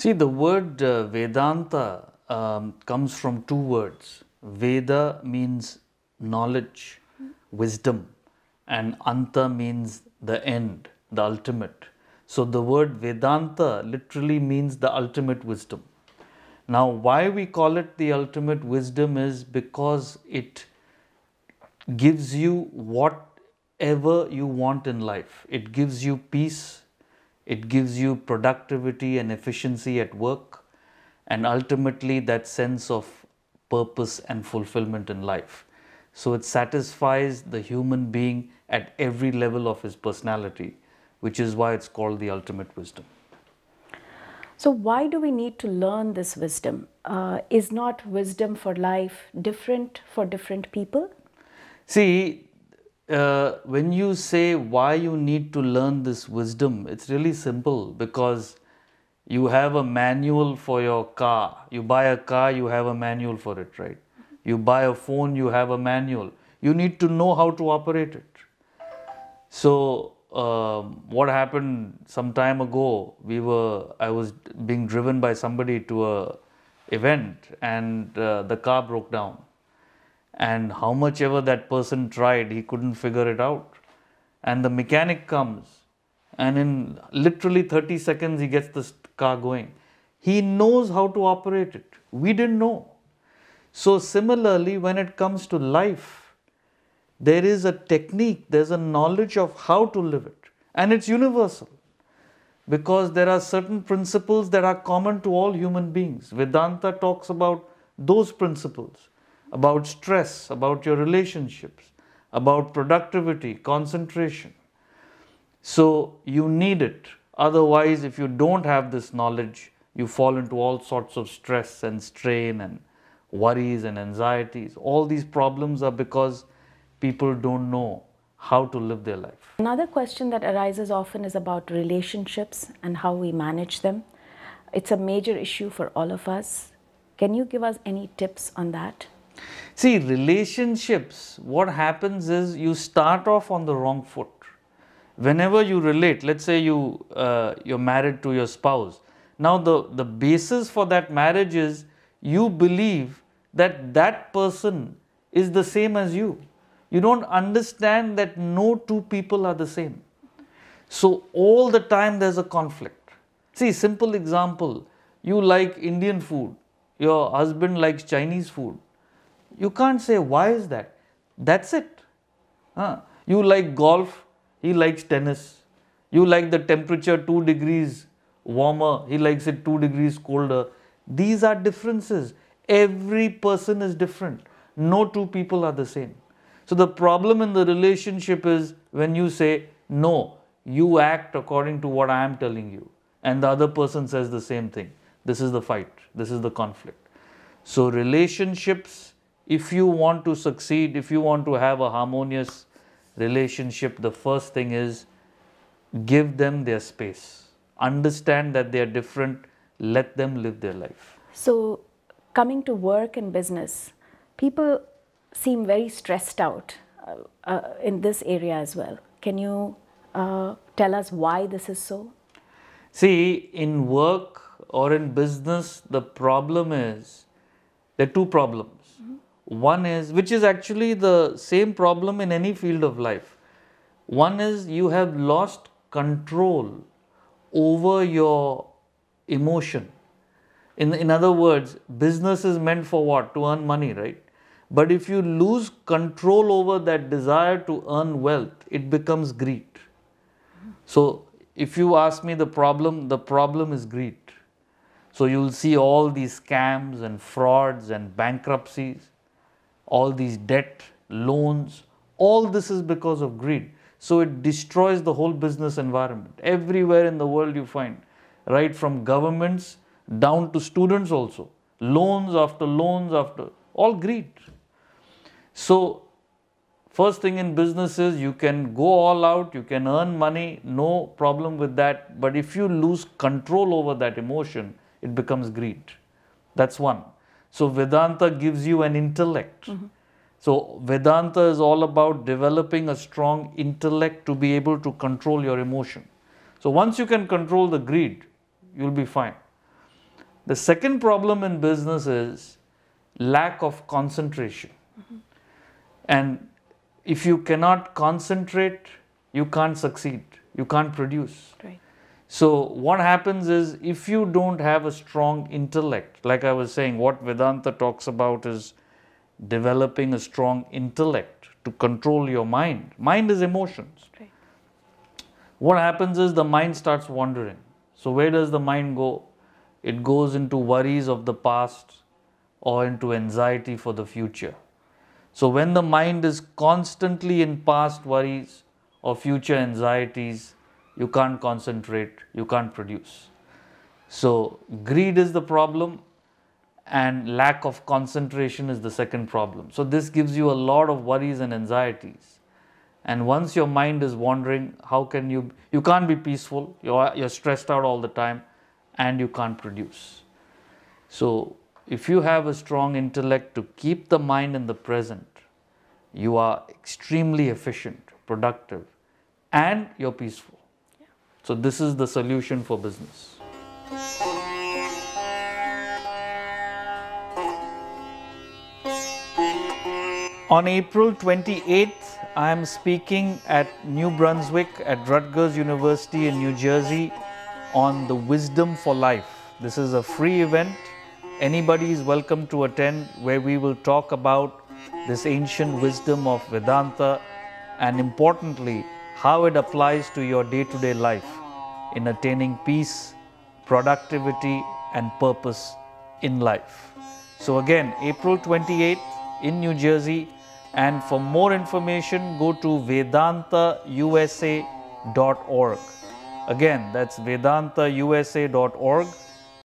See, the word Vedanta comes from two words. Veda means knowledge, wisdom, and Anta means the end, the ultimate. So the word Vedanta literally means the ultimate wisdom. Now, why we call it the ultimate wisdom is because it gives you whatever you want in life. It gives you peace, it gives you productivity and efficiency at work, and ultimately that sense of purpose and fulfillment in life. So it satisfies the human being at every level of his personality, which is why it's called the ultimate wisdom. So why do we need to learn this wisdom? Is not wisdom for life different for different people? See, when you say why you need to learn this wisdom, it's really simple because you have a manual for your car. You buy a car, you have a manual for it, right? You buy a phone, you have a manual. You need to know how to operate it. So, what happened some time ago? I was being driven by somebody to a event, and the car broke down. And how much ever that person tried, he couldn't figure it out. And the mechanic comes, and in literally 30 seconds, he gets the car going. He knows how to operate it. We didn't know. So, similarly, when it comes to life, there is a technique, there's a knowledge of how to live it, and it's universal because there are certain principles that are common to all human beings. Vedanta talks about those principles, about stress, about your relationships, about productivity, concentration. So you need it. Otherwise, if you don't have this knowledge, you fall into all sorts of stress and strain and worries and anxieties. All these problems are because people don't know how to live their life. Another question that arises often is about relationships and how we manage them. It's a major issue for all of us. Can you give us any tips on that? See, relationships, what happens is you start off on the wrong foot. Whenever you relate, let's say you're married to your spouse. Now the basis for that marriage is you believe that that person is the same as you. You don't understand that no two people are the same. So all the time there's a conflict. See, simple example, you like Indian food, your husband likes Chinese food. You can't say, why is that? That's it. You like golf, he likes tennis. You like the temperature 2 degrees warmer, he likes it 2 degrees colder. These are differences. Every person is different. No two people are the same. So the problem in the relationship is when you say, no, you act according to what I am telling you, and the other person says the same thing. This is the fight. This is the conflict. So relationships, if you want to succeed, if you want to have a harmonious relationship, the first thing is give them their space. Understand that they are different. Let them live their life. So coming to work and business, people seem very stressed out in this area as well. Can you tell us why this is so? See, in work or in business, the problem is, there are two problems. One is, which is actually the same problem in any field of life. One is you have lost control over your emotion. In other words, business is meant for what? To earn money, right? But if you lose control over that desire to earn wealth, it becomes greed. So if you ask me the problem is greed. So you'll see all these scams and frauds and bankruptcies, all these debt, loans, all this is because of greed. So it destroys the whole business environment. Everywhere in the world you find, right from governments down to students also. Loans after all greed. So first thing in business is you can go all out, you can earn money, no problem with that. But if you lose control over that emotion, it becomes greed. That's one. So Vedanta gives you an intellect. So Vedanta is all about developing a strong intellect to be able to control your emotion. So once you can control the greed, you'll be fine. The second problem in business is lack of concentration. And if you cannot concentrate, you can't succeed, you can't produce. Right. So what happens is, if you don't have a strong intellect, like I was saying, what Vedanta talks about is developing a strong intellect to control your mind. Mind is emotions. Right. What happens is the mind starts wandering. So where does the mind go? It goes into worries of the past or into anxiety for the future. So when the mind is constantly in past worries or future anxieties, you can't concentrate, you can't produce. So greed is the problem, and lack of concentration is the second problem. So this gives you a lot of worries and anxieties. And once your mind is wandering, how can you can't be peaceful, you're stressed out all the time, and you can't produce. So if you have a strong intellect to keep the mind in the present, you are extremely efficient, productive, and you're peaceful. Yeah. So this is the solution for business. On April 28th, I am speaking at New Brunswick at Rutgers University in New Jersey on the Wisdom for Life. This is a free event. Anybody is welcome to attend, where we will talk about this ancient wisdom of Vedanta, and importantly, how it applies to your day-to-day life in attaining peace, productivity, and purpose in life. So again, April 28th in New Jersey, and for more information, go to vedantausa.org. Again, that's vedantausa.org.